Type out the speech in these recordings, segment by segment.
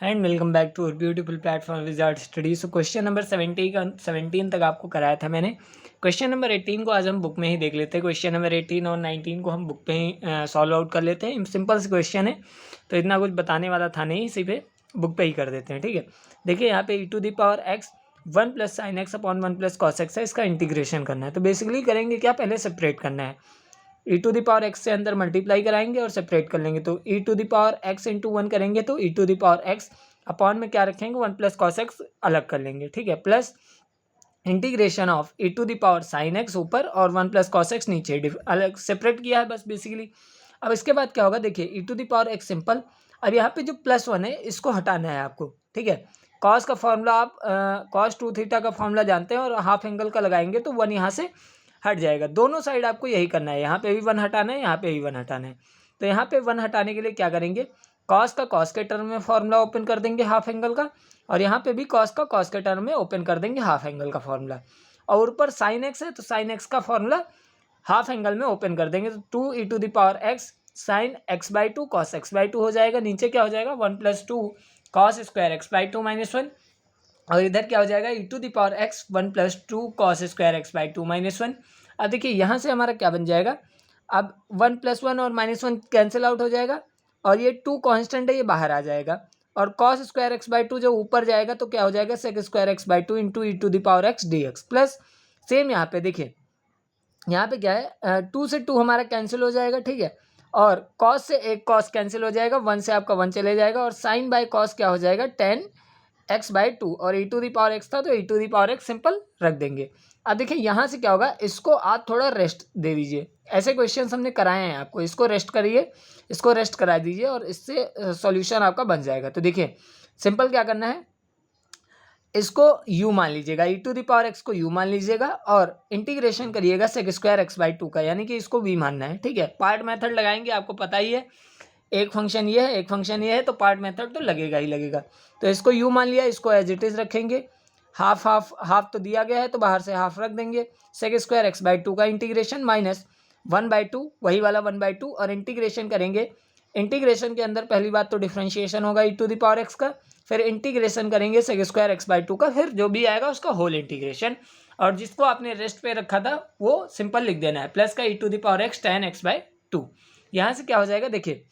And welcome back to beautiful platform wizard study. So question number 17 तक आपको कराया था मैंने। क्वेश्चन नंबर 18 को आज हम बुक में ही देख लेते हैं। क्वेश्चन नंबर 18 और 19 को हम बुक पे ही सॉल्व आउट कर लेते हैं। सिंपल से क्वेश्चन है तो इतना कुछ बताने वाला था नहीं, इसी पे बुक पे ही कर देते हैं। ठीक है, देखिए यहाँ पे e⁻x 1 plus sine x upon 1 plus cos x है, इसका इंटीग्रेशन करना है। तो बेसिकली करेंगे क्या, पहले सेपरेट करना है। e⁻x से अंदर मल्टीप्लाई कराएंगे और सेपरेट कर लेंगे। तो e⁻x इंटू 1 करेंगे तो e⁻x अपॉन में क्या रखेंगे 1 प्लस कॉस एक्स अलग कर लेंगे। ठीक है, plus integration of e⁻sin x ऊपर और 1 प्लस कॉस एक्स नीचे, अलग सेपरेट किया है बस बेसिकली। अब इसके बाद क्या होगा, देखिए e⁻x सिंपल। अब यहाँ पे जो +1 है इसको हटाना है आपको। ठीक है, कॉस का फॉर्मूला आप cos 2 थीटा का फॉर्मूला जानते हैं और हाफ एंगल का लगाएंगे तो 1 यहाँ से हट जाएगा। दोनों साइड आपको यही करना है, यहाँ पे भी 1 हटाना है, यहाँ पे भी 1 हटाना है। तो यहाँ पे 1 हटाने के लिए क्या करेंगे, कॉस का कॉस के टर्म में फॉर्मूला ओपन कर देंगे हाफ एंगल का, और यहाँ पे भी कॉस का कॉस के टर्म में ओपन कर देंगे हाफ एंगल का फॉर्मूला। और ऊपर साइन एक्स है तो साइन एक्स का फॉर्मूला हाफ एंगल में ओपन कर देंगे। तो 2e⁻x sign x/2 cos x/2 हो जाएगा। नीचे क्या हो जाएगा 1 + 2 कॉस स्क्वायर x/2 - 1, और इधर क्या हो जाएगा e⁻x 1 + 2 कॉस स्क्वायर x/2 - 1। अब देखिए यहाँ से हमारा क्या बन जाएगा, अब 1 + 1 और -1 कैंसिल आउट हो जाएगा, और ये 2 कांस्टेंट है ये बाहर आ जाएगा, और कॉस स्क्वायर x/2 जो ऊपर जाएगा तो क्या हो जाएगा sec square x/2 into e⁻x dx। Plus same यहाँ पे देखिए, यहाँ पे क्या है 2 से 2 हमारा कैंसिल हो जाएगा। ठीक है, और कॉस से एक कॉस कैंसिल हो जाएगा, 1 से आपका 1 चले जाएगा, और साइन बाय कॉस क्या हो जाएगा tan x/2, और e⁻x था तो e⁻x सिंपल रख देंगे। अब देखिए यहाँ से क्या होगा, इसको आप थोड़ा रेस्ट दे दीजिए। ऐसे क्वेश्चन हमने कराए हैं आपको, इसको रेस्ट करिए, इसको रेस्ट करा दीजिए और इससे सॉल्यूशन आपका बन जाएगा। तो देखिए सिंपल क्या करना है, इसको u मान लीजिएगा, e⁻x को u मान लीजिएगा और इंटीग्रेशन करिएगा सेक स्क्वायर x/2 का, यानी कि इसको v मानना है। ठीक है, पार्ट मेथड लगाएंगे, आपको पता ही है एक फंक्शन ये है एक फंक्शन ये है तो पार्ट मेथड तो लगेगा ही लगेगा। तो इसको u मान लिया, इसको एज इट इज रखेंगे, हाफ हाफ हाफ तो दिया गया है तो बाहर से हाफ रख देंगे। सेक स्क्वायर x/2 का इंटीग्रेशन माइनस 1/2 वही वाला 1/2, और इंटीग्रेशन करेंगे। इंटीग्रेशन के अंदर पहली बात तो डिफ्रेंशिएशन होगा e⁻x का, फिर इंटीग्रेशन करेंगे सेक स्क्वायर x/2 का, फिर जो भी आएगा उसका होल इंटीग्रेशन, और जिसको आपने रेस्ट पे रखा था वो सिंपल लिख देना है, प्लस का e⁻x tan x/2। यहाँ से क्या हो जाएगा, देखिए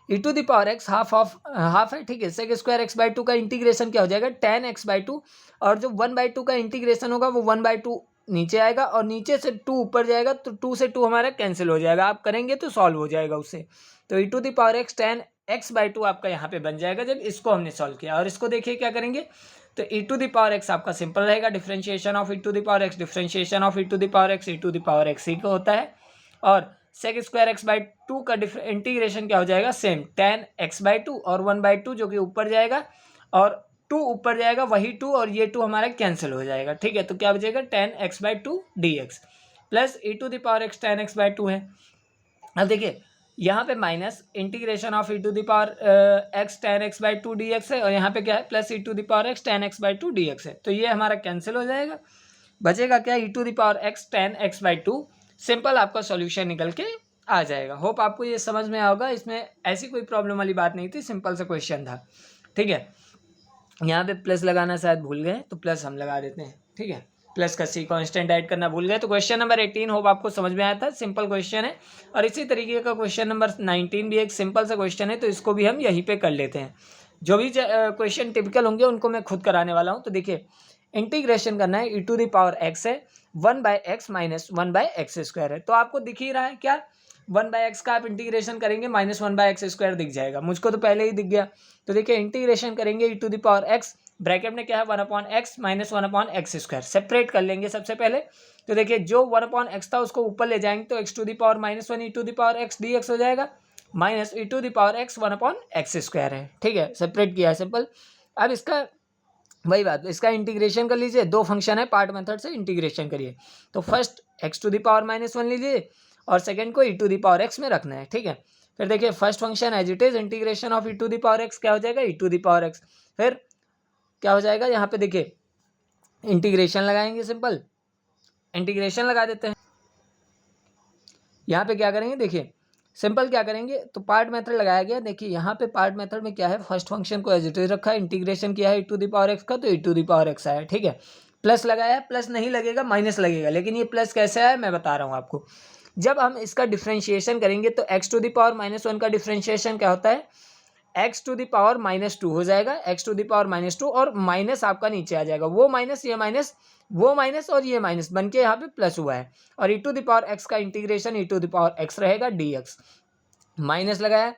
e⁻x हाफ है। ठीक है, सेक स्क्वायर x/2 का इंटीग्रेशन क्या हो जाएगा tan x/2, और जो 1/2 का इंटीग्रेशन होगा वो 1/2 नीचे आएगा, और नीचे से 2 ऊपर जाएगा तो 2 से 2 हमारा कैंसिल हो जाएगा। आप करेंगे तो सॉल्व हो जाएगा उससे। तो e⁻x tan x/2 आपका यहाँ पे बन जाएगा जब इसको हमने सॉल्व किया। और इसको देखिए क्या करेंगे, तो e⁻x आपका सिंपल रहेगा, differentiation of e⁻x, differentiation of e⁻x ही को होता है, और सेक स्क्वायर x/2 का इंटीग्रेशन क्या हो जाएगा सेम tan x/2, और 1/2 जो कि ऊपर जाएगा और 2 ऊपर जाएगा, वही 2 और ये 2 हमारा कैंसिल हो जाएगा। ठीक है, तो क्या बचेगा tan x/2 dx, plus e⁻x tan x/2 है। अब देखिए यहाँ पे minus integration of e⁻x tan x/2 dx है, और यहाँ पे क्या है plus e⁻x tan x/2 dx है। तो ये हमारा कैंसिल हो जाएगा, बचेगा क्या e⁻x tan x/2। सिंपल आपका सॉल्यूशन निकल के आ जाएगा। होप आपको ये समझ में आएगा, इसमें ऐसी कोई प्रॉब्लम वाली बात नहीं थी, सिंपल सा क्वेश्चन था। ठीक है, यहाँ पे प्लस लगाना शायद भूल गए तो प्लस हम लगा देते हैं। ठीक है, प्लस का सी कांस्टेंट ऐड करना भूल गए। तो क्वेश्चन नंबर 18 होप आपको समझ में आया था, सिंपल क्वेश्चन है। और इसी तरीके का क्वेश्चन नंबर 19 भी एक सिंपल सा क्वेश्चन है, तो इसको भी हम यहीं पे कर लेते हैं। जो भी क्वेश्चन टिपिकल होंगे उनको मैं खुद कराने वाला हूँ। तो देखिए इंटीग्रेशन करना है, e⁻x है 1/x माइनस 1/x² है, तो आपको दिख ही रहा है क्या 1/x का आप इंटीग्रेशन करेंगे -1/x² दिख जाएगा, मुझको तो पहले ही दिख गया। तो देखिए इंटीग्रेशन करेंगे e⁻x, ब्रैकेट में क्या है 1/x माइनस 1/x², सेपरेट कर लेंगे सबसे पहले। तो देखिए जो 1/x था उसको ऊपर ले जाएंगे तो x⁻−1 e⁻x dx हो जाएगा, माइनस e⁻x 1/x² है। ठीक है, सेपरेट किया है सिंपल। अब इसका वही बात, इसका इंटीग्रेशन कर लीजिए, दो फंक्शन है पार्ट मेथड से इंटीग्रेशन करिए। तो फर्स्ट x⁻−1 लीजिए और सेकंड को e⁻x में रखना है। ठीक है, फिर देखिए first function as it is, integration of e⁻x क्या हो जाएगा e⁻x, फिर क्या हो जाएगा यहाँ पे देखिए इंटीग्रेशन लगाएंगे, सिंपल इंटीग्रेशन लगा देते हैं। यहाँ पे क्या करेंगे देखिए सिंपल क्या करेंगे, तो पार्ट मेथड लगाया गया। देखिए यहाँ पे पार्ट मेथड में क्या है, फर्स्ट फंक्शन को एज इट इज रखा है, इंटीग्रेशन किया है e⁻x का, तो e⁻x आया, ठीक है। प्लस लगाया है, प्लस नहीं लगेगा माइनस लगेगा, लेकिन ये प्लस कैसे आया मैं बता रहा हूँ आपको। जब हम इसका डिफ्रेंशिएशन करेंगे तो x⁻−1 का डिफ्रेंशिएशन क्या होता है, x⁻−2 हो जाएगा, x⁻−2 और माइनस आपका नीचे आ जाएगा, वो माइनस ये माइनस, वो माइनस और ये माइनस बन के यहाँ पे प्लस हुआ है, और e⁻x का इंटीग्रेशन e⁻x रहेगा dx, माइनस लगाया।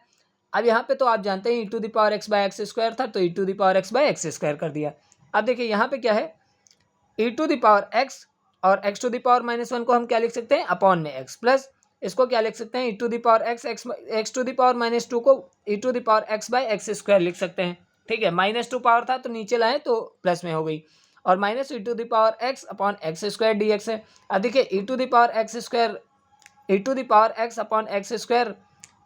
अब यहाँ पे तो आप जानते हैं e⁻x/x² था, तो e⁻x/x² कर दिया। अब देखिए यहाँ पे क्या है, e⁻x और x⁻−1 को हम क्या लिख सकते हैं, अपॉन में x, प्लस इसको क्या लिख सकते हैं, x⁻−2 को e⁻x/x² लिख सकते हैं, ठीक है। -2 पावर था तो नीचे लाए तो प्लस में हो गई, और माइनस e⁻x/x² dx है। अब देखिए e⁻x/x²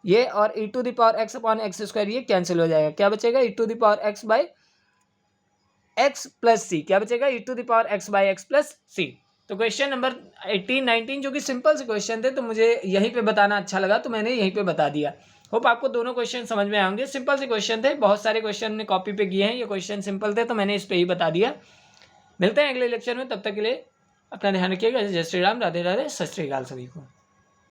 ये और e⁻x/x² ये कैंसिल हो जाएगा, क्या बचेगा e⁻x/x+c, क्या बचेगा e⁻x/x+c। तो क्वेश्चन नंबर 18 19 जो कि सिंपल से क्वेश्चन थे, तो मुझे यहीं पे बताना अच्छा लगा, तो मैंने यहीं पे बता दिया। होप आपको दोनों क्वेश्चन समझ में आएंगे, सिंपल से क्वेश्चन थे, बहुत सारे क्वेश्चन ने कॉपी पे किए हैं, ये क्वेश्चन सिंपल थे तो मैंने इस पे ही बता दिया। मिलते हैं अगले लेक्चर में, तब तक के लिए अपना ध्यान रखिएगा। जय श्री राम, राधे राधे, सत श्री अकाल सभी को।